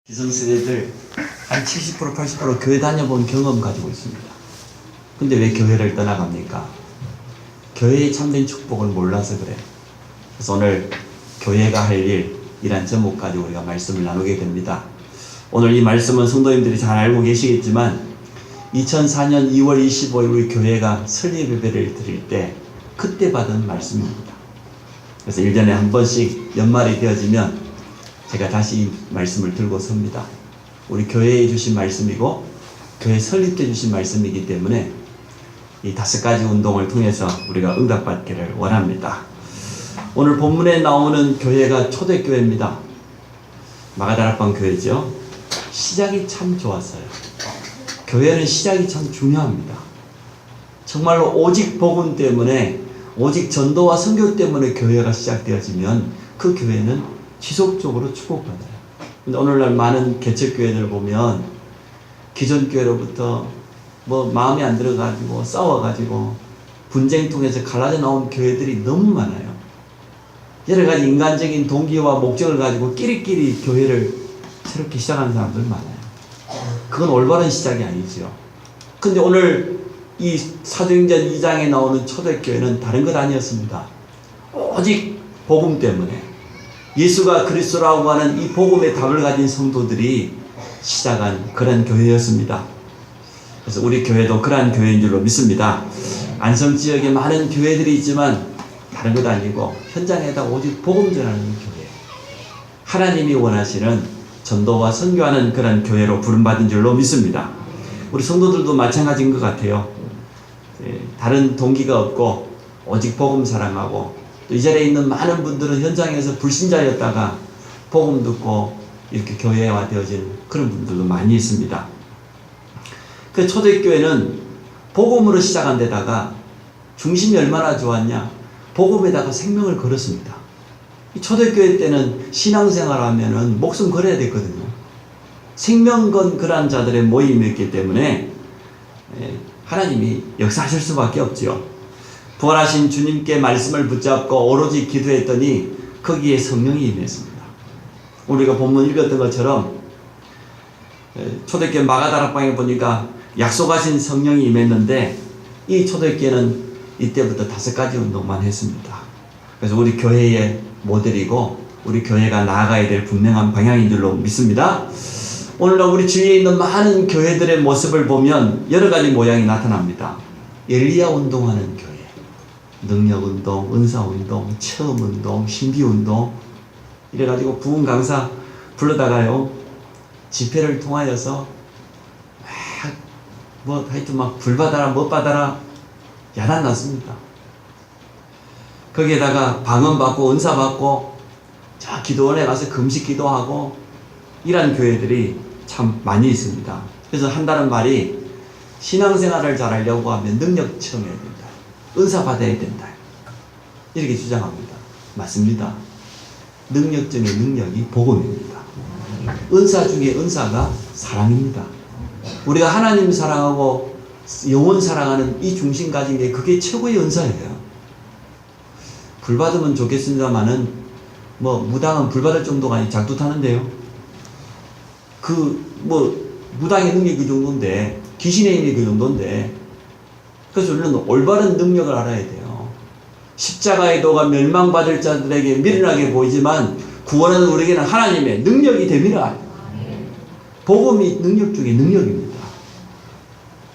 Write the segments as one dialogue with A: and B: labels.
A: 기성세대들 한 70% 80% 교회 다녀본 경험 가지고 있습니다. 근데 왜 교회를 떠나갑니까? 교회의 참된 축복을 몰라서 그래. 그래서 오늘 교회가 할 일이란 제목 가지고 우리가 말씀을 나누게 됩니다. 오늘 이 말씀은 성도님들이 잘 알고 계시겠지만 2004년 2월 25일 우리 교회가 설립 예배를 드릴 때 그때 받은 말씀입니다. 그래서 1년에 한 번씩 연말이 되어지면 제가 다시 이 말씀을 들고 섭니다. 우리 교회에 주신 말씀이고 교회 설립 때 주신 말씀이기 때문에 이 5가지 운동을 통해서 우리가 응답받기를 원합니다. 오늘 본문에 나오는 교회가 초대교회입니다. 마가다락방 교회죠. 시작이 참 좋았어요. 교회는 시작이 참 중요합니다. 정말로 오직 복음 때문에, 오직 전도와 선교 때문에 교회가 시작되어지면 그 교회는 지속적으로 축복받아요. 근데 오늘날 많은 개척교회들 보면 기존 교회로부터 뭐 마음에 안 들어가지고 싸워가지고 분쟁 통해서 갈라져 나온 교회들이 너무 많아요. 여러 가지 인간적인 동기와 목적을 가지고 끼리끼리 교회를 새롭게 시작하는 사람들 많아요. 그건 올바른 시작이 아니죠. 근데 오늘 이 사도행전 2장에 나오는 초대교회는 다른 것 아니었습니다. 오직 복음 때문에 예수가 그리스도라고 하는 이 복음의 답을 가진 성도들이 시작한 그런 교회였습니다. 그래서 우리 교회도 그러한 교회인 줄로 믿습니다. 안성 지역에 많은 교회들이 있지만 다른 것 아니고 현장에다 오직 복음 전하는 교회, 하나님이 원하시는 전도와 선교하는 그런 교회로 부름받은 줄로 믿습니다. 우리 성도들도 마찬가지인 것 같아요. 다른 동기가 없고 오직 복음 사랑하고, 또 이 자리에 있는 많은 분들은 현장에서 불신자였다가 복음 듣고 이렇게 교회화 되어진 그런 분들도 많이 있습니다. 그 초대교회는 복음으로 시작한 데다가 중심이 얼마나 좋았냐, 복음에다가 생명을 걸었습니다. 이 초대교회 때는 신앙생활 하면은 목숨 걸어야 됐거든요. 생명 건 그런 자들의 모임이었기 때문에 하나님이 역사하실 수밖에 없죠. 부활하신 주님께 말씀을 붙잡고 오로지 기도했더니 거기에 성령이 임했습니다. 우리가 본문 읽었던 것처럼 초대교회 마가다락방에 보니까 약속하신 성령이 임했는데 이 초대교회는 이때부터 5가지 운동만 했습니다. 그래서 우리 교회의 모델이고 우리 교회가 나아가야 될 분명한 방향인 줄로 믿습니다. 오늘날 우리 주위에 있는 많은 교회들의 모습을 보면 여러 가지 모양이 나타납니다. 엘리야 운동하는 교회, 능력운동, 은사운동, 체험운동, 신비운동, 이래가지고 부흥 강사 불러다가요 집회를 통하여서 하여튼 막 불받아라 못 받아라 야단 났습니다. 거기에다가 방언받고 은사받고 자 기도원에 가서 금식 기도하고 이런 교회들이 참 많이 있습니다. 그래서 한다는 말이 신앙생활을 잘하려고 하면 능력 체험해야 된다, 은사 받아야 된다, 이렇게 주장합니다. 맞습니다. 능력 중에 능력이 복음입니다. 은사 중에 은사가 사랑입니다. 우리가 하나님 사랑하고 영혼 사랑하는 이 중심 가진 게 그게 최고의 은사예요. 불 받으면 좋겠습니다만은 무당은 불 받을 정도가 아니 작두 타는데요. 무당의 능력이 그 정도인데, 귀신의 힘이 그 정도인데, 그래서 우리는 올바른 능력을 알아야 돼요. 십자가의 도가 멸망받을 자들에게 미련하게 보이지만 구원은 우리에게는 하나님의 능력이 됩니다. 복음이 능력 중에 능력입니다.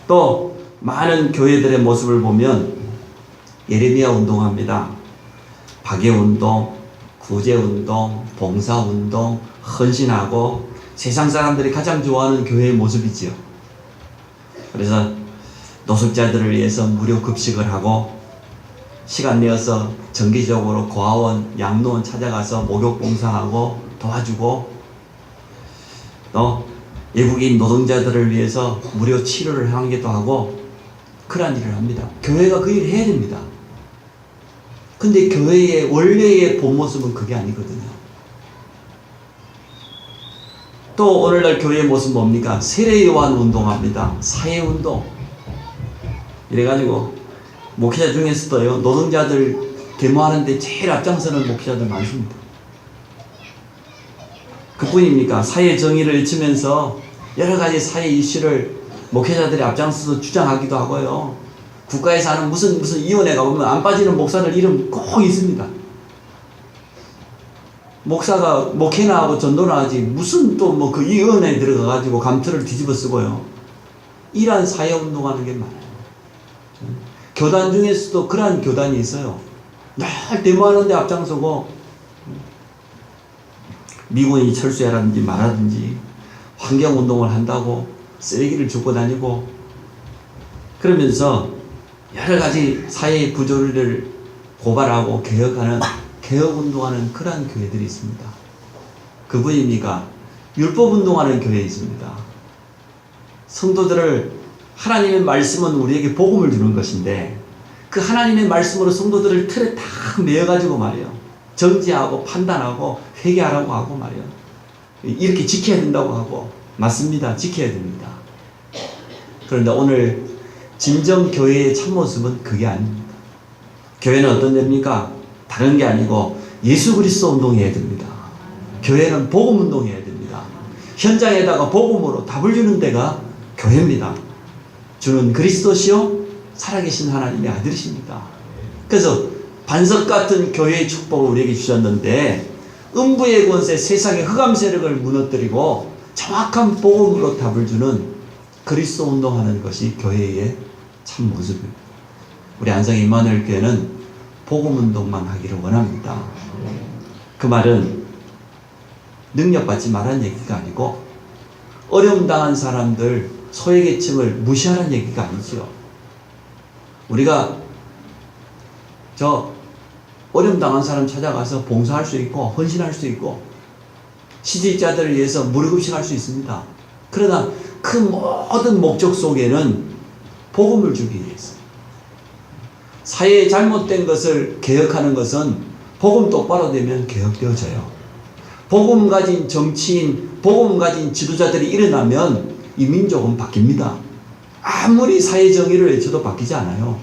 A: 또 많은 교회들의 모습을 보면 예레미야 운동합니다. 박해운동, 구제운동, 봉사운동, 헌신하고 세상 사람들이 가장 좋아하는 교회의 모습이지요. 그래서 노숙자들을 위해서 무료 급식을 하고 시간 내어서 정기적으로 고아원, 양로원 찾아가서 목욕 봉사하고 도와주고, 또 외국인 노동자들을 위해서 무료 치료를 하기도 하고 그러한 일을 합니다. 교회가 그 일을 해야 됩니다. 근데 교회의 원래의 본 모습은 그게 아니거든요. 또 오늘날 교회의 모습 뭡니까? 세례요한 운동합니다. 사회운동. 이래가지고 목회자 중에서도요 노동자들 데모하는데 제일 앞장서는 목회자들 많습니다. 그뿐입니까? 사회 정의를 외치면서 여러 가지 사회 이슈를 목회자들이 앞장서서 주장하기도 하고요. 국가에서 하는 무슨 위원회 가보면 안 빠지는 목사들 이름 꼭 있습니다. 목사가 목회나 하고 전도나 하지 무슨 또 뭐 그 위원회에 들어가가지고 감투를 뒤집어 쓰고요. 이러한 사회운동하는 게 많아요. 교단 중에서도 그러한 교단이 있어요. 늘 데모하는데 앞장서고 미군이 철수해라든지 말하든지 환경운동을 한다고 쓰레기를 줍고 다니고 그러면서 여러 가지 사회의 구조를 고발하고 개혁운동하는 그러한 교회들이 있습니다. 그뿐입니까? 율법운동하는 교회 있습니다. 성도들을 하나님의 말씀은 우리에게 복음을 주는 것인데 그 하나님의 말씀으로 성도들을 틀에 딱 매어가지고 말이에요. 정지하고 판단하고 회개하라고 하고 말이에요. 이렇게 지켜야 된다고 하고 맞습니다. 지켜야 됩니다. 그런데 오늘 진정 교회의 참모습은 그게 아닙니다. 교회는 어떤 데입니까? 다른 게 아니고 예수 그리스도 운동해야 됩니다. 교회는 복음 운동해야 됩니다. 현장에다가 복음으로 답을 주는 데가 교회입니다. 주는 그리스도시요 살아계신 하나님의 아들이십니다. 그래서 반석 같은 교회의 축복을 우리에게 주셨는데 음부의 권세 세상의 흑암 세력을 무너뜨리고 정확한 복음으로 답을 주는 그리스도 운동하는 것이 교회의 참 모습입니다. 우리 안성 임마누엘 교회는 복음 운동만 하기를 원합니다. 그 말은 능력받지 말라는 얘기가 아니고 어려움 당한 사람들 소외계층을 무시하라는 얘기가 아니죠. 우리가 어려움 당한 사람 찾아가서 봉사할 수 있고 헌신할 수 있고 시집자들을 위해서 무료급식할 수 있습니다. 그러나 그 모든 목적 속에는 복음을 주기 위해서 사회에 잘못된 것을 개혁하는 것은 복음 똑바로 되면 개혁되어져요. 복음 가진 정치인, 복음 가진 지도자들이 일어나면 이 민족은 바뀝니다. 아무리 사회정의를 외쳐도 바뀌지 않아요.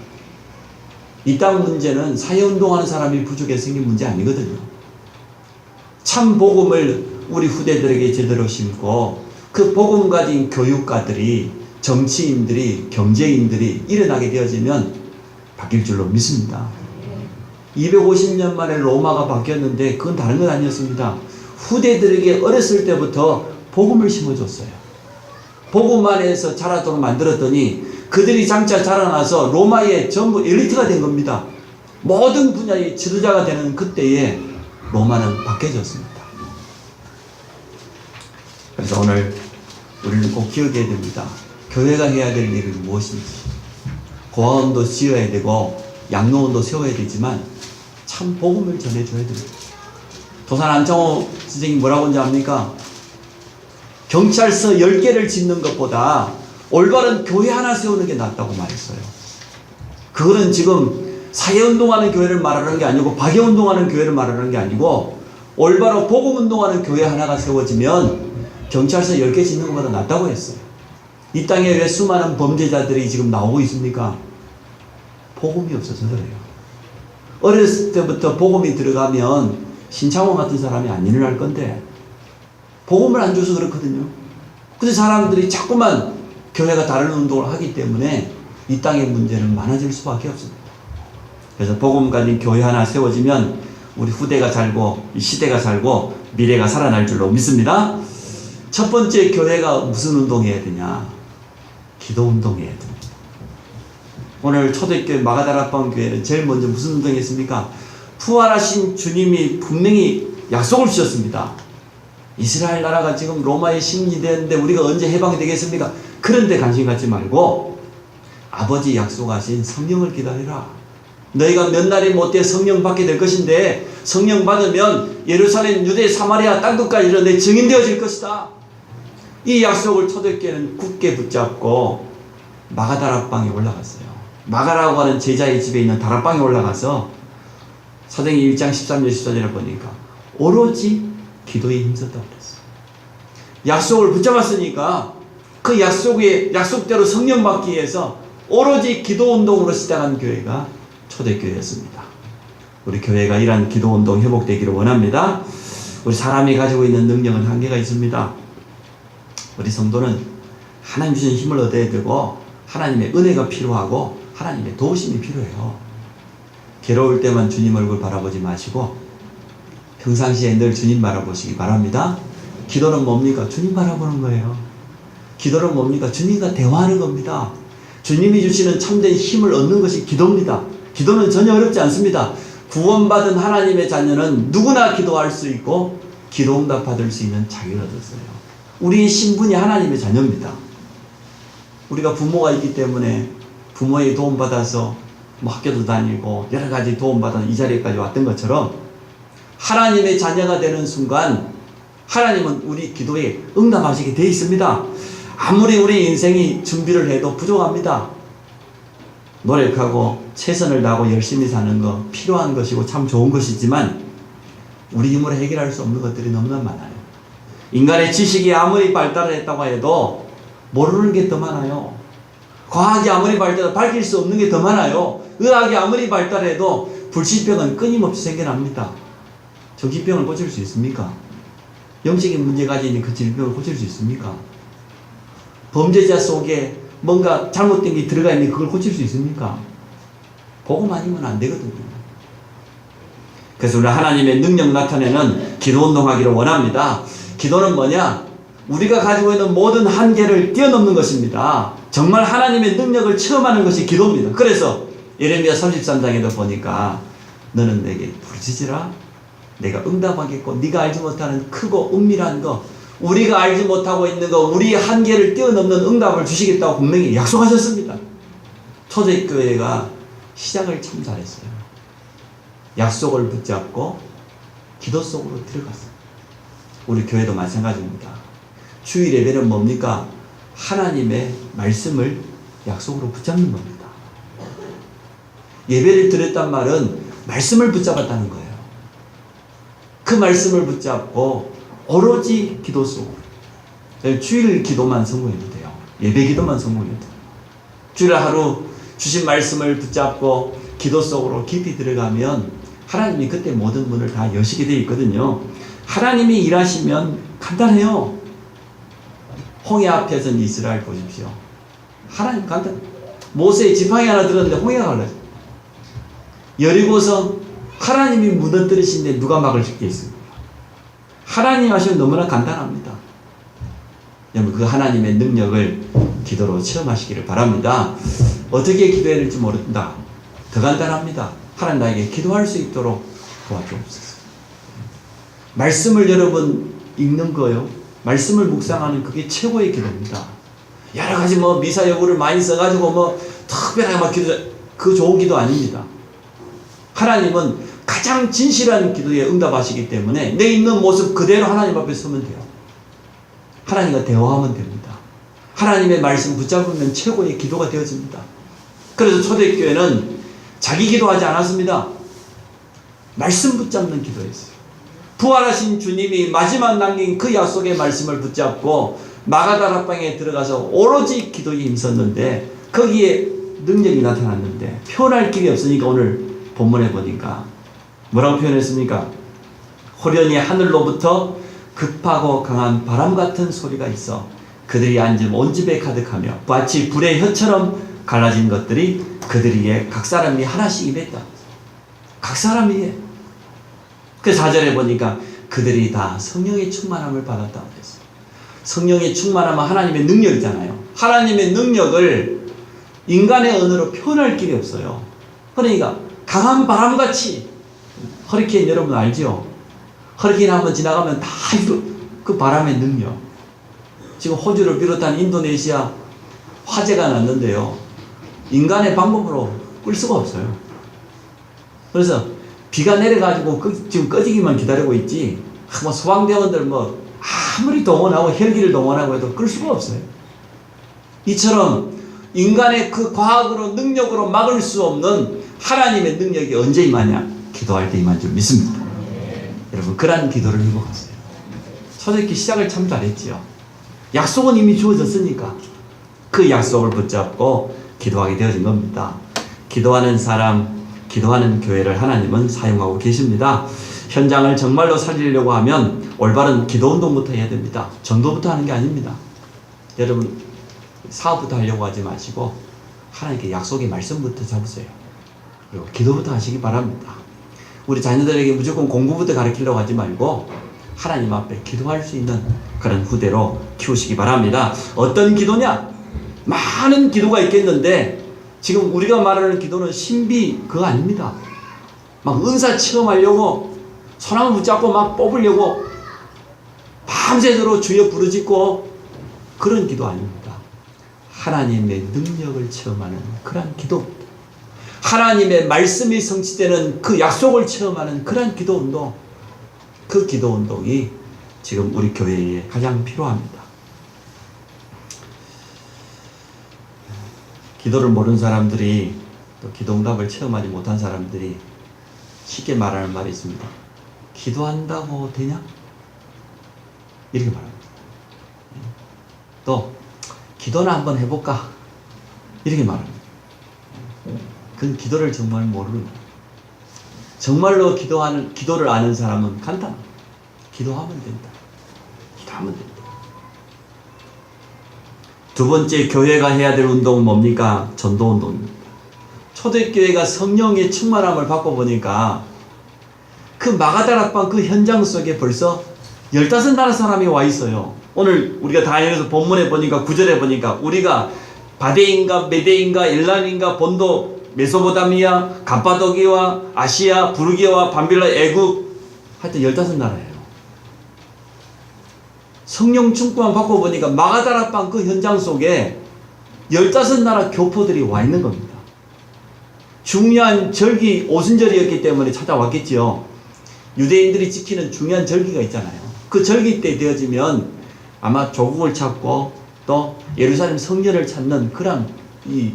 A: 이 땅 문제는 사회운동하는 사람이 부족해서 생긴 문제 아니거든요. 참 복음을 우리 후대들에게 제대로 심고 그 복음 가진 교육가들이, 정치인들이, 경제인들이 일어나게 되어지면 바뀔 줄로 믿습니다. 250년 만에 로마가 바뀌었는데 그건 다른 건 아니었습니다. 후대들에게 어렸을 때부터 복음을 심어줬어요. 복음 안에서 자라도록 만들었더니 그들이 장차 자라나서 로마의 전부 엘리트가 된 겁니다. 모든 분야의 지도자가 되는 그때에 로마는 바뀌어졌습니다. 그래서 오늘 우리는 꼭 기억해야 됩니다. 교회가 해야 될 일은 무엇인지. 고아원도 지어야 되고 양로원도 세워야 되지만 참 복음을 전해줘야 됩니다. 도산 안창호 선생님이 뭐라고 하는지 압니까? 경찰서 10개를 짓는 것보다 올바른 교회 하나 세우는 게 낫다고 말했어요. 그거는 지금 사회운동하는 교회를 말하는 게 아니고 박애운동하는 교회를 말하는 게 아니고 올바로 복음운동하는 교회 하나가 세워지면 경찰서 10개 짓는 것보다 낫다고 했어요. 이 땅에 왜 수많은 범죄자들이 지금 나오고 있습니까? 복음이 없어서 그래요. 어렸을 때부터 복음이 들어가면 신창원 같은 사람이 안 일어날 건데 복음을 안 줘서 그렇거든요. 그래서 사람들이 자꾸만 교회가 다른 운동을 하기 때문에 이 땅의 문제는 많아질 수밖에 없습니다. 그래서 복음 가진 교회 하나 세워지면 우리 후대가 살고 이 시대가 살고 미래가 살아날 줄로 믿습니다. 첫 번째 교회가 무슨 운동해야 되냐? 기도 운동해야 됩니다. 오늘 초대교회 마가다락방 교회는 제일 먼저 무슨 운동했습니까? 부활하신 주님이 분명히 약속을 주셨습니다. 이스라엘 나라가 지금 로마의 식민이 되는데 우리가 언제 해방이 되겠습니까? 그런데 관심 갖지 말고 아버지 약속하신 성령을 기다리라. 너희가 몇 날이 못돼 성령 받게 될 것인데 성령 받으면 예루살렘, 유대, 사마리아 땅끝까지 이르러 내 증인 되어질 것이다. 이 약속을 초대교회는 굳게 붙잡고 마가다락방에 올라갔어요. 마가라고 하는 제자의 집에 있는 다락방에 올라가서 사도행전 1장 13절 14절을 보니까 오로지 기도에 힘썼다고 그랬어요. 약속을 붙잡았으니까 그 약속대로 성령 받기 위해서 오로지 기도 운동으로 시작한 교회가 초대교회였습니다. 우리 교회가 이러한 기도 운동 회복되기를 원합니다. 우리 사람이 가지고 있는 능력은 한계가 있습니다. 우리 성도는 하나님 주신 힘을 얻어야 되고 하나님의 은혜가 필요하고 하나님의 도우심이 필요해요. 괴로울 때만 주님 얼굴 바라보지 마시고 평상시에 늘 주님 바라보시기 바랍니다. 기도는 뭡니까? 주님 바라보는 거예요. 기도는 뭡니까? 주님과 대화하는 겁니다. 주님이 주시는 참된 힘을 얻는 것이 기도입니다. 기도는 전혀 어렵지 않습니다. 구원받은 하나님의 자녀는 누구나 기도할 수 있고 기도 응답 받을 수 있는 자격을 얻었어요. 우리의 신분이 하나님의 자녀입니다. 우리가 부모가 있기 때문에 부모의 도움받아서 뭐 학교도 다니고 여러 가지 도움받아서 이 자리까지 왔던 것처럼 하나님의 자녀가 되는 순간 하나님은 우리 기도에 응답하시게 되어 있습니다. 아무리 우리 인생이 준비를 해도 부족합니다. 노력하고 최선을 다하고 열심히 사는 거 필요한 것이고 참 좋은 것이지만 우리 힘으로 해결할 수 없는 것들이 너무나 많아요. 인간의 지식이 아무리 발달했다고 해도 모르는 게 더 많아요. 과학이 아무리 발달해도 밝힐 수 없는 게 더 많아요. 의학이 아무리 발달해도 불치병은 끊임없이 생겨납니다. 정신병을 고칠 수 있습니까? 영적인 문제가 가진 그 질병을 고칠 수 있습니까? 범죄자 속에 뭔가 잘못된 게 들어가 있는데 그걸 고칠 수 있습니까? 보고만 아니면 안 되거든요. 그래서 우리 하나님의 능력 나타내는 기도 운동하기를 원합니다. 기도는 뭐냐? 우리가 가지고 있는 모든 한계를 뛰어넘는 것입니다. 정말 하나님의 능력을 체험하는 것이 기도입니다. 그래서 예레미야 33장에도 보니까 너는 내게 부르짖으라 내가 응답하겠고 네가 알지 못하는 크고 은밀한 것 우리가 알지 못하고 있는 것 우리의 한계를 뛰어넘는 응답을 주시겠다고 분명히 약속하셨습니다. 초대교회가 시작을 참 잘했어요. 약속을 붙잡고 기도 속으로 들어갔어요. 우리 교회도 마찬가지입니다. 주일 예배는 뭡니까? 하나님의 말씀을 약속으로 붙잡는 겁니다. 예배를 드렸단 말은 말씀을 붙잡았다는 거예요. 그 말씀을 붙잡고 오로지 기도 속으로 주일 기도만 성공해도 돼요. 예배 기도만 성공해도 돼요. 주일 하루 주신 말씀을 붙잡고 기도 속으로 깊이 들어가면 하나님이 그때 모든 문을 다 여시게 되어 있거든요. 하나님이 일하시면 간단해요. 홍해 앞에선 이스라엘 보십시오. 하나님 간단. 모세의 지팡이 하나 들었는데 홍해가 갈라져. 여리고성 하나님이 무너뜨리신데 누가 막을 수 있겠습니까? 하나님 하시면 너무나 간단합니다. 여러분 그 하나님의 능력을 기도로 체험하시기를 바랍니다. 어떻게 기도해야 될지 모른다. 더 간단합니다. 하나님 나에게 기도할 수 있도록 도와주옵소서. 말씀을 여러분 읽는 거요. 말씀을 묵상하는 그게 최고의 기도입니다. 여러 가지 미사 여구를 많이 써가지고 특별하게 막 기도, 그 좋은 기도 아닙니다. 하나님은 가장 진실한 기도에 응답하시기 때문에 내 있는 모습 그대로 하나님 앞에 서면 돼요. 하나님과 대화하면 됩니다. 하나님의 말씀 붙잡으면 최고의 기도가 되어집니다. 그래서 초대교회는 자기 기도하지 않았습니다. 말씀 붙잡는 기도였어요. 부활하신 주님이 마지막 남긴 그 약속의 말씀을 붙잡고 마가다락방에 들어가서 오로지 기도에 힘썼는데 거기에 능력이 나타났는데 표현할 길이 없으니까 오늘 본문에 보니까 뭐라고 표현했습니까? 호련히 하늘로부터 급하고 강한 바람 같은 소리가 있어 그들이 앉은 온 집에 가득하며 마치 불의 혀처럼 갈라진 것들이 그들 위에 각 사람이 하나씩 임했다. 각 사람 위에. 그 4절에 보니까 그들이 다 성령의 충만함을 받았다고 했어요. 성령의 충만함은 하나님의 능력이잖아요. 하나님의 능력을 인간의 언어로 표현할 길이 없어요. 그러니까 강한 바람같이 허리케인 여러분 알죠? 허리케인 한번 지나가면 다 그 바람의 능력. 지금 호주를 비롯한 인도네시아 화재가 났는데요. 인간의 방법으로 끌 수가 없어요. 그래서 비가 내려가지고 지금 꺼지기만 기다리고 있지 소방대원들 아무리 동원하고 헬기를 동원하고 해도 끌 수가 없어요. 이처럼 인간의 그 과학으로 능력으로 막을 수 없는 하나님의 능력이 언제 임하냐? 기도할 때 임한 줄 믿습니다. 여러분 그러한 기도를 회복하세요. 초대교회 시작을 참 잘했지요. 약속은 이미 주어졌으니까 그 약속을 붙잡고 기도하게 되어진 겁니다. 기도하는 사람, 기도하는 교회를 하나님은 사용하고 계십니다. 현장을 정말로 살리려고 하면 올바른 기도운동부터 해야 됩니다. 전도부터 하는 게 아닙니다. 여러분 사업부터 하려고 하지 마시고 하나님께 약속의 말씀부터 잡으세요. 그리고 기도부터 하시기 바랍니다. 우리 자녀들에게 무조건 공부부터 가르치려고 하지 말고 하나님 앞에 기도할 수 있는 그런 후대로 키우시기 바랍니다. 어떤 기도냐? 많은 기도가 있겠는데 지금 우리가 말하는 기도는 신비 그거 아닙니다. 막 은사 체험하려고 소나무 붙잡고 막 뽑으려고 밤새도록 주여 부르짖고 그런 기도 아닙니다. 하나님의 능력을 체험하는 그런 기도, 하나님의 말씀이 성취되는 그 약속을 체험하는 그런 기도 운동, 그 기도 운동이 지금 우리 교회에 가장 필요합니다. 기도를 모르는 사람들이 또 기도응답을 체험하지 못한 사람들이 쉽게 말하는 말이 있습니다. 기도한다고 되냐? 이렇게 말합니다. 또 기도나 한번 해볼까? 이렇게 말합니다. 그건 기도를 정말 모르는 거예요. 정말로 기도를 아는 사람은 간단합니다. 기도하면 된다. 기도하면 된다. 두 번째 교회가 해야 될 운동은 뭡니까? 전도 운동입니다. 초대교회가 성령의 충만함을 받고 보니까 그 마가다락방 그 현장 속에 벌써 15나라 사람이 와 있어요. 오늘 우리가 다니면서 본문에 보니까 9절에 보니까 우리가 바데인가 메데인가 엘람인가 본도 메소포타미아 갑바도기와 아시아 부르기아와 밤빌라 애굽 하여튼 15나라예요. 성령 충만 받고 보니까 마가다락방 그 현장 속에 15나라 교포들이 와 있는 겁니다. 중요한 절기 오순절이었기 때문에 찾아왔겠지요. 유대인들이 지키는 중요한 절기가 있잖아요. 그 절기 때 되어지면 아마 조국을 찾고 또 예루살렘 성전을 찾는 그런 이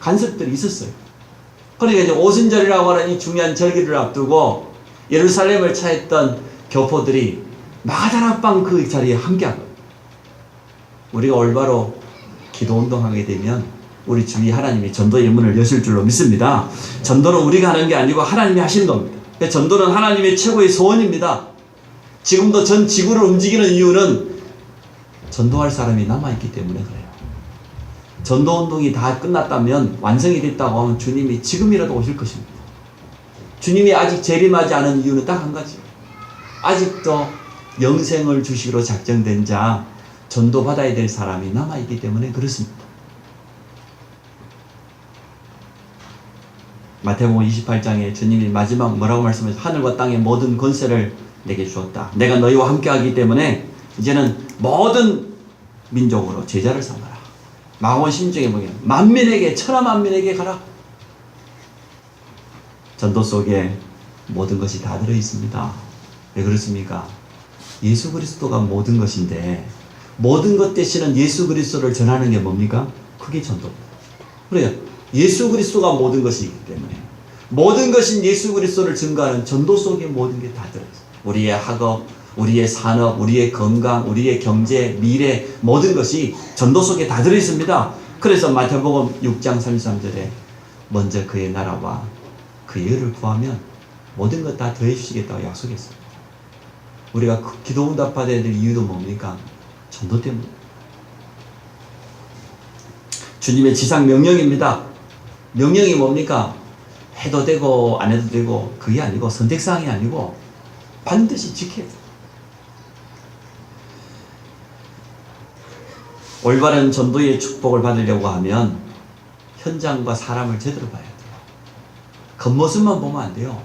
A: 간섭들이 있었어요. 그러니까 이제 오순절이라고 하는 이 중요한 절기를 앞두고 예루살렘을 찾았던 교포들이 마가다락방 그 자리에 함께한 거예요. 우리가 올바로 기도 운동하게 되면 우리 주위 하나님이 전도의 문을 여실 줄로 믿습니다. 전도는 우리가 하는 게 아니고 하나님이 하시는 겁니다. 전도는 하나님의 최고의 소원입니다. 지금도 전 지구를 움직이는 이유는 전도할 사람이 남아있기 때문에 그래요. 전도운동이 다 끝났다면 완성이 됐다고 하면 주님이 지금이라도 오실 것입니다. 주님이 아직 재림하지 않은 이유는 딱 한 가지. 아직도 영생을 주시기로 작정된 자, 전도받아야 될 사람이 남아있기 때문에 그렇습니다. 마태복음 28장에 주님이 마지막 뭐라고 말씀하셨어요? 하늘과 땅의 모든 권세를 내게 주었다. 내가 너희와 함께하기 때문에 이제는 모든 민족으로 제자를 삼아라. 마가복음 16장에 보면 만민에게 천하만민에게 가라. 전도 속에 모든 것이 다 들어있습니다. 왜 그렇습니까? 예수 그리스도가 모든 것인데 모든 것 대신은 예수 그리스도를 전하는 게 뭡니까? 그게 전도입니다. 그래요. 예수 그리스도가 모든 것이기 때문에 모든 것인 예수 그리스도를 증거하는 전도 속에 모든 게 다 들어있어요. 우리의 학업, 우리의 산업, 우리의 건강, 우리의 경제, 미래 모든 것이 전도 속에 다 들어있습니다. 그래서 마태복음 6장 33절에 먼저 그의 나라와 그의 의를 구하면 모든 것 다 더해 주시겠다고 약속했습니다. 우리가 기도 응답 받아야 될 이유도 뭡니까? 전도 때문에. 주님의 지상 명령입니다. 명령이 뭡니까? 해도 되고 안 해도 되고 그게 아니고 선택사항이 아니고 반드시 지켜야 돼요. 올바른 전도의 축복을 받으려고 하면 현장과 사람을 제대로 봐야 돼요. 겉모습만 보면 안 돼요.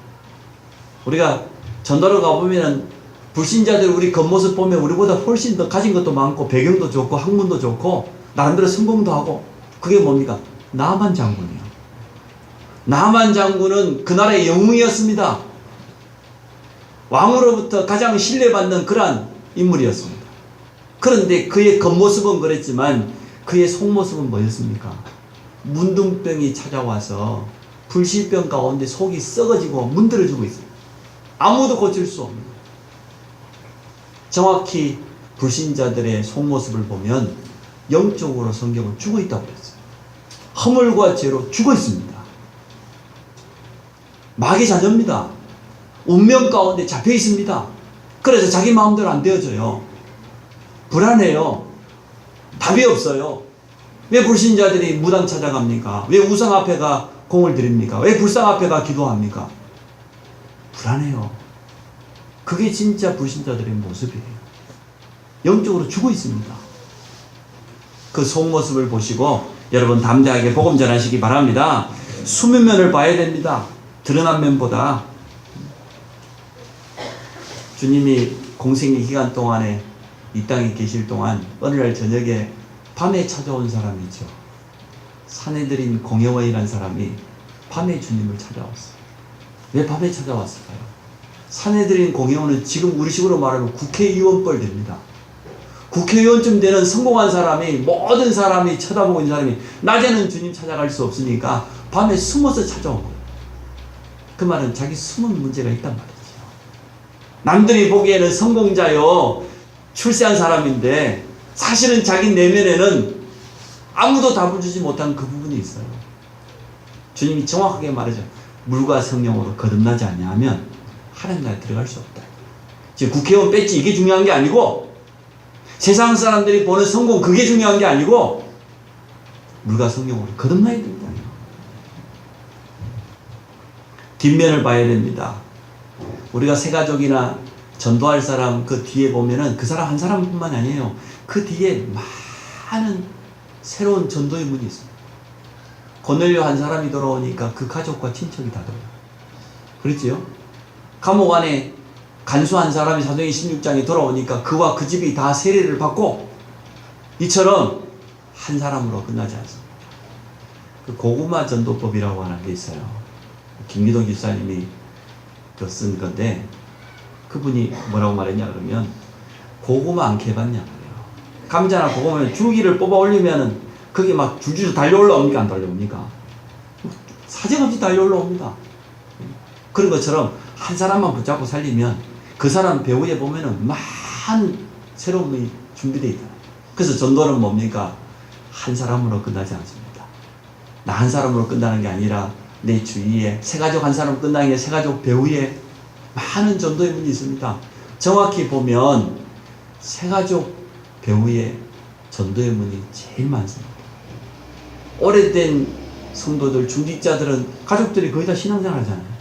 A: 우리가 전도를 가보면 불신자들 우리 겉모습 보면 우리보다 훨씬 더 가진 것도 많고 배경도 좋고 학문도 좋고 나름대로 성공도 하고 그게 뭡니까? 나만 장군이요. 나만 장군은 그 나라의 영웅이었습니다. 왕으로부터 가장 신뢰받는 그러한 인물이었습니다. 그런데 그의 겉모습은 그랬지만 그의 속모습은 뭐였습니까? 문둥병이 찾아와서 불실병 가운데 속이 썩어지고 문드러지고 있습니다. 아무도 고칠 수 없는. 정확히 불신자들의 속모습을 보면 영적으로 성경은 죽어 있다고 그랬어요. 허물과 죄로 죽어 있습니다. 마귀 자녀입니다. 운명 가운데 잡혀 있습니다. 그래서 자기 마음대로 안 되어져요. 불안해요. 답이 없어요. 왜 불신자들이 무당 찾아갑니까? 왜 우상 앞에가 공을 드립니까? 왜 불상 앞에가 기도합니까? 불안해요. 그게 진짜 불신자들의 모습이에요. 영적으로 죽어 있습니다. 그 속모습을 보시고 여러분 담대하게 복음 전하시기 바랍니다. 숨은 면을 봐야 됩니다. 드러난 면보다. 주님이 공생의 기간 동안에 이 땅에 계실 동안 어느 날 저녁에 밤에 찾아온 사람이 있죠. 사내들인 공영원이라는 사람이 밤에 주님을 찾아왔어요. 왜 밤에 찾아왔을까요? 사내들인 공영원은 지금 우리식으로 말하면 국회의원뻘 됩니다. 국회의원쯤 되는 성공한 사람이, 모든 사람이 쳐다보고 있는 사람이 낮에는 주님 찾아갈 수 없으니까 밤에 숨어서 찾아온 거예요. 그 말은 자기 숨은 문제가 있단 말이죠. 남들이 보기에는 성공자요, 출세한 사람인데 사실은 자기 내면에는 아무도 답을 주지 못한 그 부분이 있어요. 주님이 정확하게 말하죠. 물과 성령으로 거듭나지 않냐면 하나님 나라에 들어갈 수 없다. 지금 국회의원 배지 이게 중요한 게 아니고, 세상 사람들이 보는 성공 그게 중요한 게 아니고, 물과 성령으로 거듭나야 됩니다. 뒷면을 봐야 됩니다. 우리가 새가족이나 전도할 사람 그 뒤에 보면은 그 사람 한 사람뿐만 아니에요. 그 뒤에 많은 새로운 전도의 문이 있습니다. 고넬료 한 사람이 돌아오니까 그 가족과 친척이 다 돌아요. 그렇지요? 감옥 안에 간수한 사람이 사도행전 16장에 돌아오니까 그와 그 집이 다 세례를 받고, 이처럼 한 사람으로 끝나지 않습니다. 그 고구마 전도법이라고 하는 게 있어요. 김기동 집사님이 쓴 건데, 그분이 뭐라고 말했냐 그러면, 고구마 안 캐봤냐 그래요. 감자나 고구마는 줄기를 뽑아 올리면은 그게 막 줄줄 달려 올라옵니까? 안 달려옵니까? 사정없이 달려 올라옵니다. 그런 것처럼 한 사람만 붙잡고 살리면 그 사람 배후에 보면은 많은 새로움이 준비되어 있다. 그래서 전도는 뭡니까? 한 사람으로 끝나지 않습니다. 나 한 사람으로 끝나는 게 아니라 내 주위에 새가족 한 사람 끝나는 게 새가족 배후에 많은 전도의 문이 있습니다. 정확히 보면 새가족 배후에 전도의 문이 제일 많습니다. 오래된 성도들, 중직자들은 가족들이 거의 다 신앙생활 하잖아요.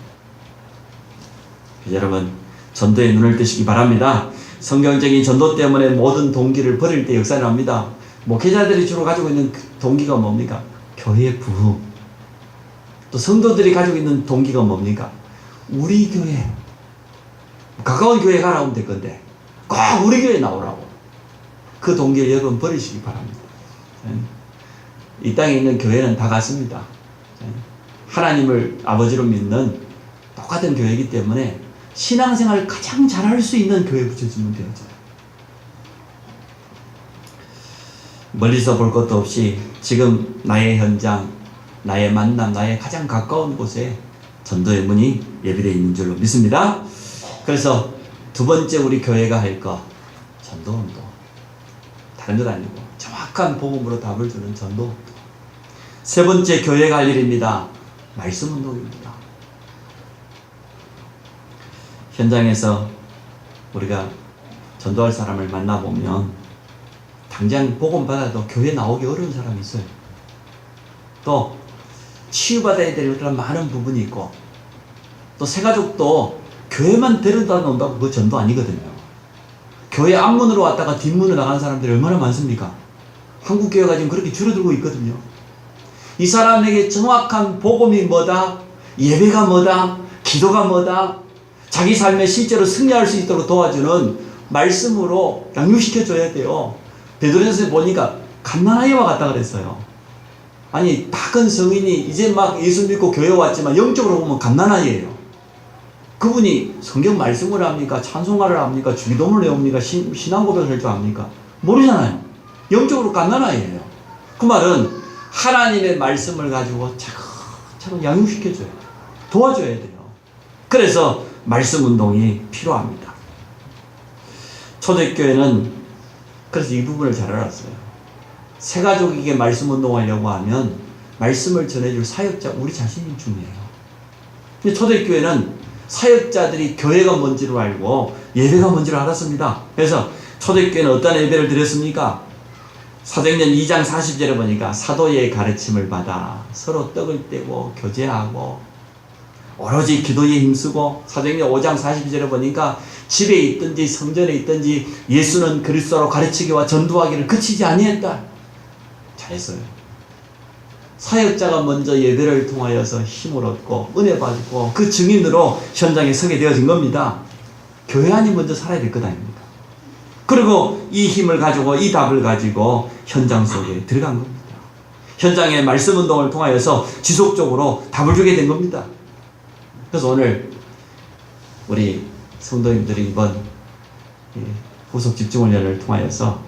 A: 여러분, 전도에 눈을 뜨시기 바랍니다. 성경적인 전도 때문에 모든 동기를 버릴 때 역사를 합니다. 목회자들이 주로 가지고 있는 동기가 뭡니까? 교회 부흥. 또 성도들이 가지고 있는 동기가 뭡니까? 우리 교회. 가까운 교회 가라 하면 될 건데 꼭 우리 교회 나오라고. 그 동기를 여러분 버리시기 바랍니다. 이 땅에 있는 교회는 다 같습니다. 하나님을 아버지로 믿는 똑같은 교회이기 때문에 신앙생활을 가장 잘할 수 있는 교회에 붙여주면 되어져요. 멀리서 볼 것도 없이 지금 나의 현장, 나의 만남, 나의 가장 가까운 곳에 전도의 문이 예비되어 있는 줄로 믿습니다. 그래서 두 번째 우리 교회가 할 것, 전도운동. 다른 것 아니고 정확한 복음으로 답을 주는 전도운동. 세 번째 교회가 할 일입니다. 말씀운동입니다. 현장에서 우리가 전도할 사람을 만나보면 당장 복음 받아도 교회 나오기 어려운 사람이 있어요. 또 치유받아야 될 그런 많은 부분이 있고, 또 새가족도 교회만 데려다 놓는다고 그거 전도 아니거든요. 교회 앞문으로 왔다가 뒷문으로 나가는 사람들이 얼마나 많습니까? 한국 교회가 지금 그렇게 줄어들고 있거든요. 이 사람에게 정확한 복음이 뭐다, 예배가 뭐다, 기도가 뭐다, 자기 삶에 실제로 승리할 수 있도록 도와주는 말씀으로 양육시켜줘야 돼요. 베드로전서에 보니까 갓난아이와 같다 그랬어요. 아니, 다 큰 성인이 이제 막 예수 믿고 교회 왔지만 영적으로 보면 갓난아이예요. 그분이 성경 말씀을 합니까? 찬송가를 합니까? 주기도문을 외웁니까? 신앙 고백을 할 줄 압니까? 모르잖아요. 영적으로 갓난아이예요. 그 말은 하나님의 말씀을 가지고 차근차근 양육시켜줘야 돼요. 도와줘야 돼요. 그래서 말씀 운동이 필요합니다. 초대교회는 그래서 이 부분을 잘 알았어요. 새가족에게 말씀 운동하려고 하면 말씀을 전해줄 사역자 우리 자신이 중요해요. 근데 초대교회는 사역자들이 교회가 뭔지를 알고 예배가 뭔지를 알았습니다. 그래서 초대교회는 어떤 예배를 드렸습니까? 사도행전 2장 40절에 보니까 사도의 가르침을 받아 서로 떡을 떼고 교제하고 오로지 기도에 힘쓰고, 사도행전 5장 42절에 보니까 집에 있든지 성전에 있든지 예수는 그리스도로 가르치기와 전도하기를 그치지 아니했다. 잘했어요. 사역자가 먼저 예배를 통하여서 힘을 얻고 은혜 받고 그 증인으로 현장에 서게 되어진 겁니다. 교회 안이 먼저 살아야 될 것 아닙니까? 그리고 이 힘을 가지고, 이 답을 가지고 현장 속에 들어간 겁니다. 현장의 말씀 운동을 통하여서 지속적으로 답을 주게 된 겁니다. 그래서 오늘 우리 성도님들이 이번 후속 집중훈련을 통하여서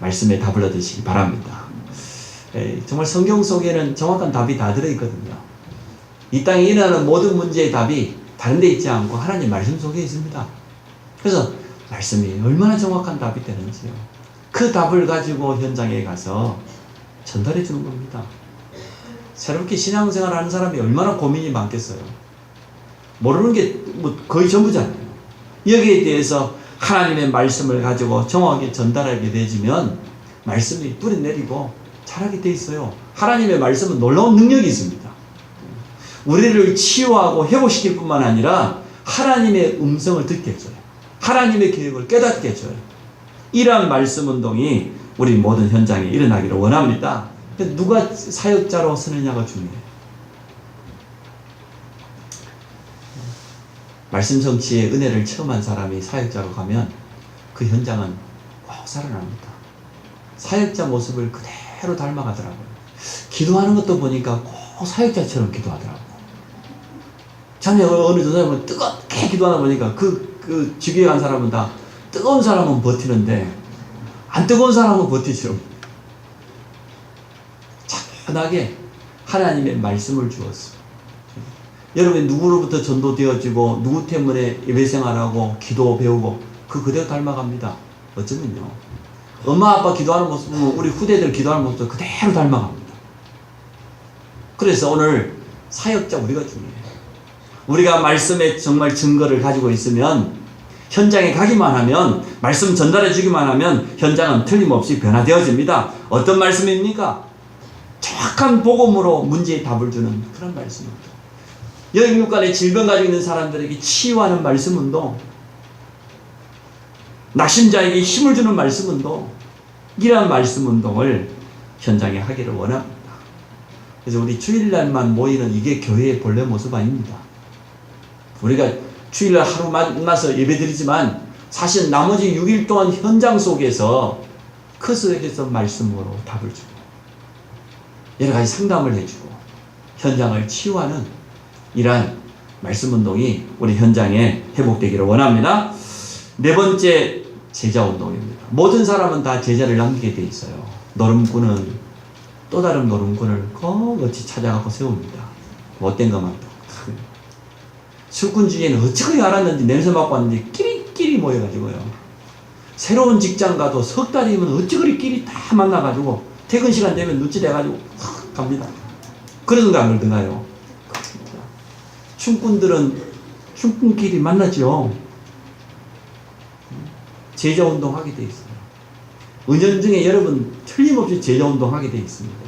A: 말씀에 답을 얻으시기 바랍니다. 정말 성경 속에는 정확한 답이 다 들어있거든요. 이 땅에 일어나는 모든 문제의 답이 다른 데 있지 않고 하나님 말씀 속에 있습니다. 그래서 말씀이 얼마나 정확한 답이 되는지요. 그 답을 가지고 현장에 가서 전달해 주는 겁니다. 새롭게 신앙생활 하는 사람이 얼마나 고민이 많겠어요. 모르는 게 뭐 거의 전부잖아요. 여기에 대해서 하나님의 말씀을 가지고 정확하게 전달하게 되지면 말씀이 뿌리내리고 자라게 돼 있어요. 하나님의 말씀은 놀라운 능력이 있습니다. 우리를 치유하고 회복시킬 뿐만 아니라 하나님의 음성을 듣게 해줘요. 하나님의 계획을 깨닫게 해줘요. 이러한 말씀 운동이 우리 모든 현장에 일어나기를 원합니다. 누가 사역자로 서느냐가 중요해요. 말씀 성취의 은혜를 체험한 사람이 사역자로 가면 그 현장은 꼭 살아납니다. 사역자 모습을 그대로 닮아가더라고요. 기도하는 것도 보니까 꼭 사역자처럼 기도하더라고요. 자네 어느 사람은 뜨겁게 기도하다 보니까 그 주위에 간 사람은 다 뜨거운 사람은 버티는데 안 뜨거운 사람은 버티죠. 차분하게 하나님의 말씀을 주었어. 여러분이 누구로부터 전도되어지고 누구 때문에 예배생활하고 기도 배우고 그대로 닮아갑니다. 어쩌면요. 엄마 아빠 기도하는 모습 보면 우리 후대들 기도하는 모습도 그대로 닮아갑니다. 그래서 오늘 사역자 우리가 중요해요. 우리가 말씀에 정말 증거를 가지고 있으면 현장에 가기만 하면 말씀 전달해 주기만 하면 현장은 틀림없이 변화되어집니다. 어떤 말씀입니까? 정확한 복음으로 문제의 답을 주는 그런 말씀입니다. 영육 간의 질병 가지고 있는 사람들에게 치유하는 말씀 운동, 낙심자에게 힘을 주는 말씀 운동, 이러한 말씀 운동을 현장에 하기를 원합니다. 그래서 우리 주일날만 모이는 이게 교회의 본래 모습 아닙니다. 우리가 주일날 하루 만나서 예배드리지만 사실 나머지 6일 동안 현장 속에서 그 속에서 말씀으로 답을 주고 여러 가지 상담을 해주고 현장을 치유하는 이러한 말씀 운동이 우리 현장에 회복되기를 원합니다. 네 번째, 제자 운동입니다. 모든 사람은 다 제자를 남기게 돼 있어요. 노름꾼은 또 다른 노름꾼을 거같이 찾아가고 세웁니다. 못된 것만 또. 술꾼 중에는 어찌그리 알았는지 냄새 맡고 왔는데 끼리끼리 모여가지고요. 새로운 직장 가도 석 달이면 어찌그리 끼리 다 만나가지고 퇴근 시간 되면 눈치 돼가지고 확 갑니다. 그러든가 안 그러든가요. 춤꾼들은 춤꾼끼리 만나죠. 제자 운동하게 돼 있어요. 은연중에 여러분 틀림없이 제자 운동하게 돼 있습니다.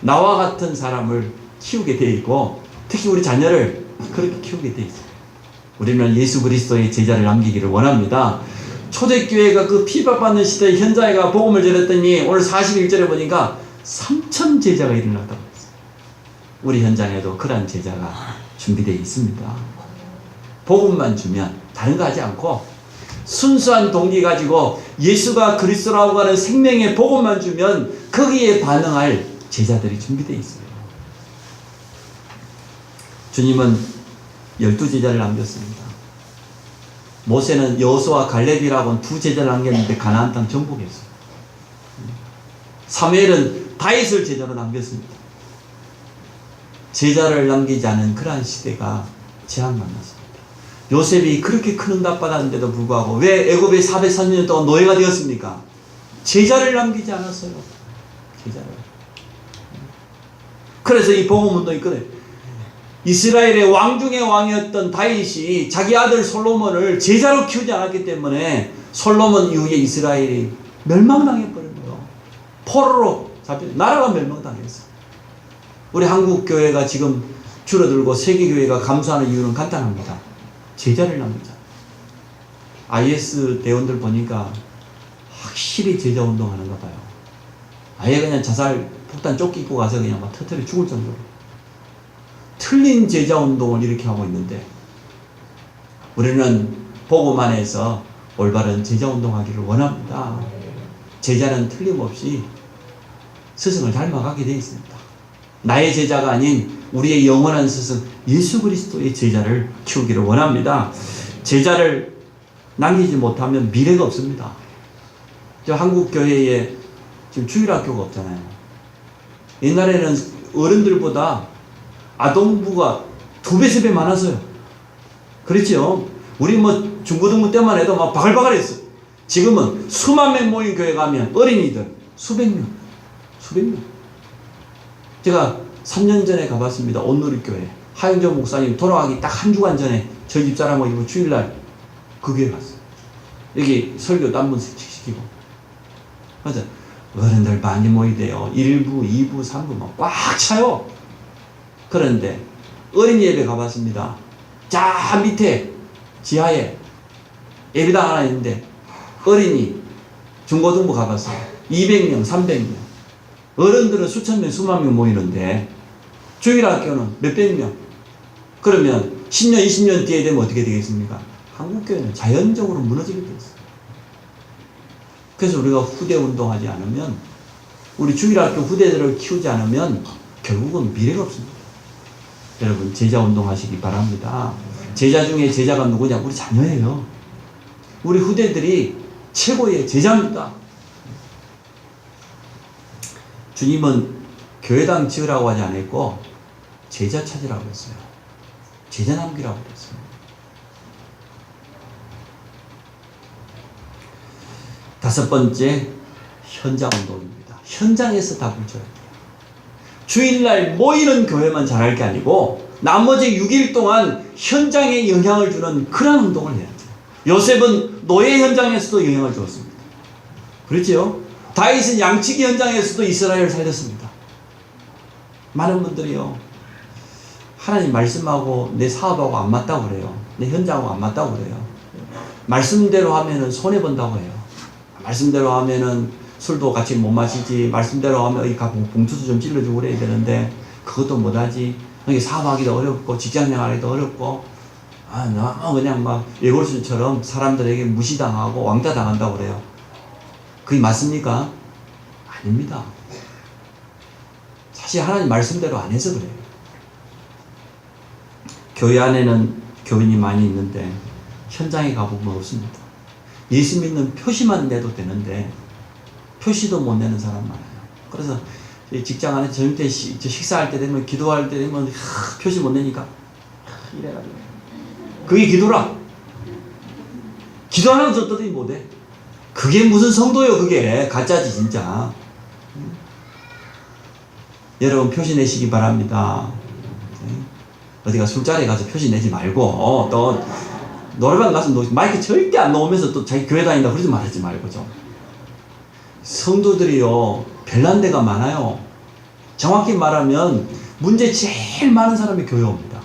A: 나와 같은 사람을 키우게 돼 있고 특히 우리 자녀를 그렇게 키우게 돼 있어요. 우리는 예수 그리스도의 제자를 남기기를 원합니다. 초대교회가 그 핍박받는 시대에 현장에 가 복음을 전했더니 오늘 41절에 보니까 3,000 제자가 일어났다고 했어요. 우리 현장에도 그러한 제자가 준비되어 있습니다. 복음만 주면 다른 거 하지 않고 순수한 동기 가지고 예수가 그리스도라고 하는 생명의 복음만 주면 거기에 반응할 제자들이 준비되어 있어요. 주님은 12제자를 남겼습니다. 모세는 여호수아 갈렙이라고 두 제자를 남겼는데 가나안 땅 정복했어요. 사무엘은 다윗을 제자로 남겼습니다. 제자를 남기지 않은 그러한 시대가 재앙 만났습니다. 요셉이 그렇게 큰 응답 받았는데도 불구하고 왜 애굽에 430년 동안 노예가 되었습니까? 제자를 남기지 않았어요. 제자를. 그래서 이 복음 운동이 있거든요. 이스라엘의 왕 중의 왕이었던 다윗이 자기 아들 솔로몬을 제자로 키우지 않았기 때문에 솔로몬 이후에 이스라엘이 멸망당해버린 거예요. 포로로 잡혀 나라가 멸망당했어. 우리 한국 교회가 지금 줄어들고 세계 교회가 감소하는 이유는 간단합니다. 제자를 남기자. IS 대원들 보니까 확실히 제자 운동하는가 봐요. 아예 그냥 자살 폭탄 조끼 입고 가서 그냥 막 터뜨려 죽을 정도로 틀린 제자 운동을 이렇게 하고 있는데, 우리는 보고만 해서 올바른 제자 운동하기를 원합니다. 제자는 틀림없이 스승을 닮아가게 되어 있습니다. 나의 제자가 아닌 우리의 영원한 스승 예수 그리스도의 제자를 키우기를 원합니다. 제자를 남기지 못하면 미래가 없습니다. 저 한국 교회에 지금 주일학교가 없잖아요. 옛날에는 어른들보다 아동부가 2배, 3배 많았어요. 그렇죠? 우리 뭐 중고등부 때만 해도 막 바글바글했어. 지금은 수만 명 모인 교회 가면 어린이들 수백 명. 제가 3년 전에 가봤습니다. 온누리교회. 하영정 목사님 돌아가기 딱 한 주간 전에 저희 집사람하고 이번 주일날 그 교회 갔어요. 여기 설교 단문 시키고. 맞아. 어른들 많이 모이대요. 1부, 2부, 3부 막 꽉 차요. 그런데 어린이 예배 가봤습니다. 자 밑에 지하에 예배당 하나 있는데 어린이 중고등부 가봤어요. 200명, 300명. 어른들은 수천 명, 수만 명 모이는데 주일학교는 몇백 명. 그러면 10년, 20년 뒤에 되면 어떻게 되겠습니까? 한국교회는 자연적으로 무너지게 돼 있어요. 그래서 우리가 후대 운동하지 않으면, 우리 주일학교 후대들을 키우지 않으면 결국은 미래가 없습니다. 여러분 제자 운동하시기 바랍니다. 제자 중에 제자가 누구냐? 우리 자녀예요. 우리 후대들이 최고의 제자입니다. 주님은 교회당 지으라고 하지 않았고 제자 찾으라고 했어요. 제자 남기라고 했어요. 다섯 번째, 현장 운동입니다. 현장에서 답을 줘야 돼요. 주일날 모이는 교회만 잘할 게 아니고 나머지 6일 동안 현장에 영향을 주는 그런 운동을 해야 돼요. 요셉은 노예 현장에서도 영향을 주었습니다. 그렇죠? 다윗은 양치기 현장에서도 이스라엘을 살렸습니다. 많은 분들이요, 하나님 말씀하고 내 사업하고 안 맞다고 그래요. 내 현장하고 안 맞다고 그래요. 말씀대로 하면은 손해본다고 해요. 말씀대로 하면은 술도 같이 못 마시지, 말씀대로 하면 여기 봉투도 좀 찔러주고 그래야 되는데 그것도 못하지, 여기 사업하기도 어렵고 직장생활하기도 어렵고, 나 그냥 막 예골수처럼 사람들에게 무시당하고 왕따당한다고 그래요. 그게 맞습니까? 아닙니다. 사실 하나님 말씀대로 안 해서 그래요. 교회 안에는 교인이 많이 있는데 현장에 가보면 없습니다. 예수 믿는 표시만 내도 되는데 표시도 못 내는 사람 많아요. 그래서 직장 안에 저녁 때 식사할 때 되면, 기도할 때 되면 표시 못 내니까 이래가지고, 그게 기도라. 기도하는 거 줬더니 못해. 그게 무슨 성도요? 그게 가짜지 진짜. 여러분 표시 내시기 바랍니다. 어디가 술자리에 가서 표시 내지 말고, 또 노래방 가서 마이크 절대 안 놓으면서 또 자기 교회 다닌다 그러지 말하지 말고 좀. 성도들이요 별난 데가 많아요. 정확히 말하면 문제 제일 많은 사람이 교회 옵니다.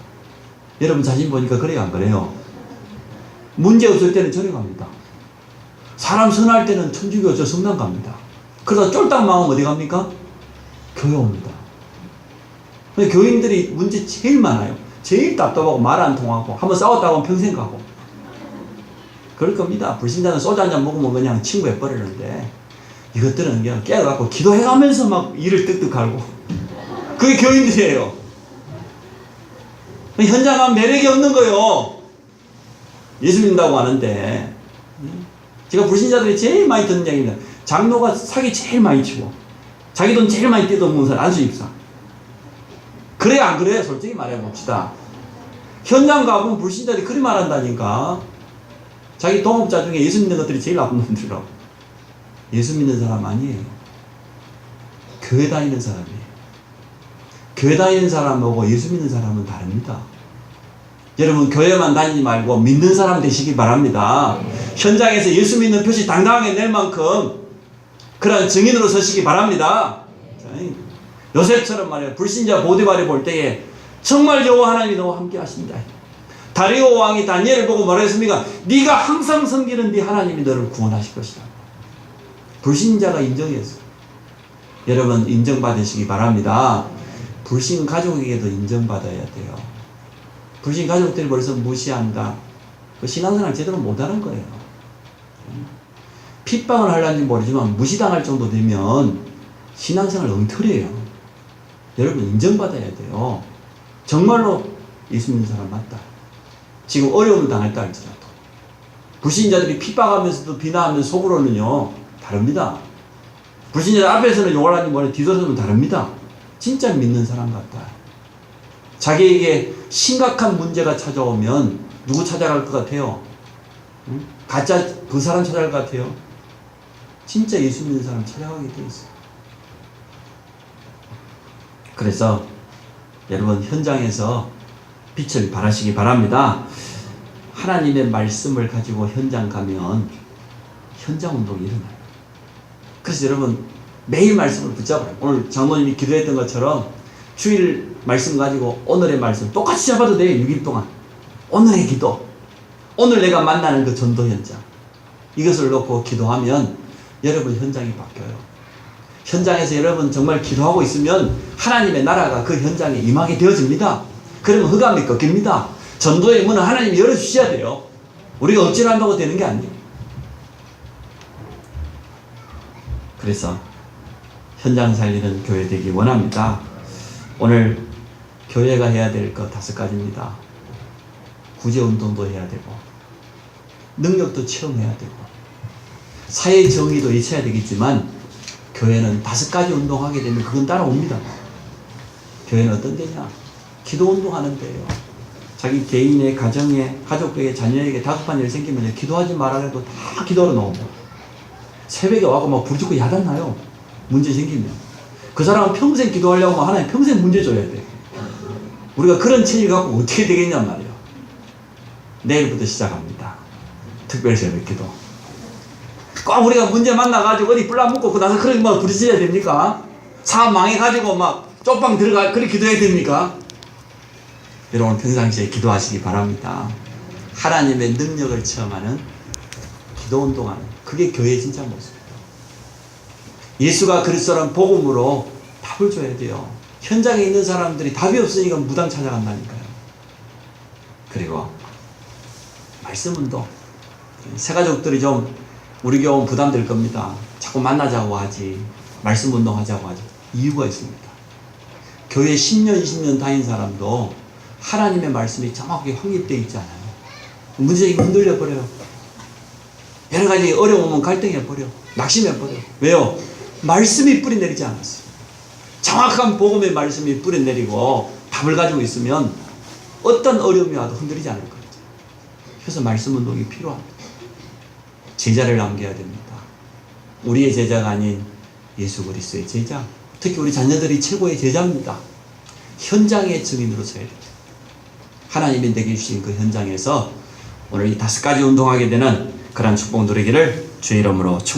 A: 여러분 자신 보니까 그래요 안 그래요? 문제 없을 때는 절에 갑니다. 사람 선할 때는 천주교 저 성당 갑니다. 그러다 쫄딱 망하면 어디 갑니까? 교회 옵니다. 교인들이 문제 제일 많아요. 제일 답답하고 말 안 통하고, 한번 싸웠다고 하면 평생 가고 그럴 겁니다. 불신자는 소주 한잔 먹으면 그냥 친구 해버리는데, 이것들은 그냥 깨어갖고 기도해가면서 막 이를 뜩뜩 갈고, 그게 교인들이에요. 현장 가면 매력이 없는 거예요. 예수 믿는다고 하는데. 제가 불신자들이 제일 많이 듣는 얘기입니다. 장로가 사기 제일 많이 치고 자기 돈 제일 많이 뜯어먹는 사람 안수입사. 그래요 안 그래요? 솔직히 말해봅시다. 현장 가보면 불신자들이 그리 말한다니까. 자기 동업자 중에 예수 믿는 것들이 제일 나쁜 놈들이라고. 예수 믿는 사람 아니에요. 교회 다니는 사람이에요. 교회 다니는 사람하고 예수 믿는 사람은 다릅니다. 여러분 교회만 다니지 말고 믿는 사람 되시기 바랍니다. 현장에서 예수 믿는 표시 당당하게 낼 만큼 그런 증인으로 서시기 바랍니다. 요셉처럼 말이에요. 불신자 보디발이 볼 때에 정말 여호와 하나님이 너와 함께 하신다. 다리오 왕이 다니엘을 보고 뭐라 했습니까? 네가 항상 섬기는 네 하나님이 너를 구원하실 것이다. 불신자가 인정했어요. 여러분 인정받으시기 바랍니다. 불신 가족에게도 인정받아야 돼요. 불신 가족들이 벌써 무시한다. 그 신앙생활 제대로 못하는 거예요. 핍박을 하려는지 모르지만 무시당할 정도 되면 신앙생활 엉터리예요. 여러분 인정받아야 돼요. 정말로 예수 믿는 사람 맞다. 지금 어려움을 당했다 할지라도 불신자들이 핍박하면서도 비난하면서 속으로는요 다릅니다. 불신자들 앞에서는 욕을 하지 뭐래 뒤돌아서는 다릅니다. 진짜 믿는 사람 같다. 자기에게 심각한 문제가 찾아오면 누구 찾아갈 것 같아요? 응? 가짜 그 사람 찾아갈 것 같아요? 진짜 예수 믿는 사람 찾아가게 돼 있어요. 그래서 여러분 현장에서 빛을 발하시기 바랍니다. 하나님의 말씀을 가지고 현장 가면 현장 운동이 일어나요. 그래서 여러분 매일 말씀을 붙잡아요. 오늘 장로님이 기도했던 것처럼 주일 말씀 가지고 오늘의 말씀 똑같이 잡아도 돼요. 6일 동안 오늘의 기도, 오늘 내가 만나는 그 전도 현장, 이것을 놓고 기도하면 여러분 현장이 바뀌어요. 현장에서 여러분 정말 기도하고 있으면 하나님의 나라가 그 현장에 임하게 되어집니다. 그러면 흑암이 꺾입니다. 전도의 문은 하나님이 열어주셔야 돼요. 우리가 억지로 한다고 되는 게 아니에요. 그래서 현장 살리는 교회 되기 원합니다. 오늘 교회가 해야 될 것 5가지입니다. 구제운동도 해야 되고 능력도 체험해야 되고 사회 정의도 잊혀야 되겠지만 교회는 5가지 운동하게 되면 그건 따라옵니다. 교회는 어떤 데냐? 기도 운동하는 데예요. 자기 개인의 가정에 가족에게 자녀에게 다급한 일 생기면 기도하지 말라 해도 다 기도로 나옵니다. 새벽에 와서 막 부르짖고 야단나요. 문제 생기면 그 사람은 평생 기도하려고 하면 하나님 평생 문제 줘야 돼. 우리가 그런 체질 갖고 어떻게 되겠냔 말이에요. 내일부터 시작합니다. 특별 새벽 기도. 꼭 우리가 문제 만나가지고 어디 뿔라먹고 그 나서 그런 뭐 부르짖어야 됩니까? 사업 망해가지고 막 쪽방 들어가 그렇게 기도해야 됩니까? 여러분 평상시에 기도하시기 바랍니다. 하나님의 능력을 체험하는 기도 운동하는 그게 교회의 진짜 모습이에요. 예수가 그리스도라는 복음으로 답을 줘야 돼요. 현장에 있는 사람들이 답이 없으니까 무당 찾아간다니까요. 그리고 말씀 운동. 새가족들이 좀 우리 교회는 부담될 겁니다. 자꾸 만나자고 하지 말씀 운동하자고 하지. 이유가 있습니다. 교회 10년 20년 다닌 사람도 하나님의 말씀이 정확하게 확립되어 있지 않아요. 문제가 흔들려버려요. 여러 가지 어려우면 갈등해버려. 낙심해버려. 왜요? 말씀이 뿌리내리지 않았어요. 정확한 복음의 말씀이 뿌리내리고 답을 가지고 있으면 어떤 어려움이 와도 흔들리지 않을 거예요. 그래서 말씀 운동이 필요합니다. 제자를 남겨야 됩니다. 우리의 제자가 아닌 예수 그리스도의 제자. 특히 우리 자녀들이 최고의 제자입니다. 현장의 증인으로 서야 됩니다. 하나님이 내게 주신 그 현장에서 오늘 이 5가지 운동하게 되는 그런 축복 누리기를 주의 이름으로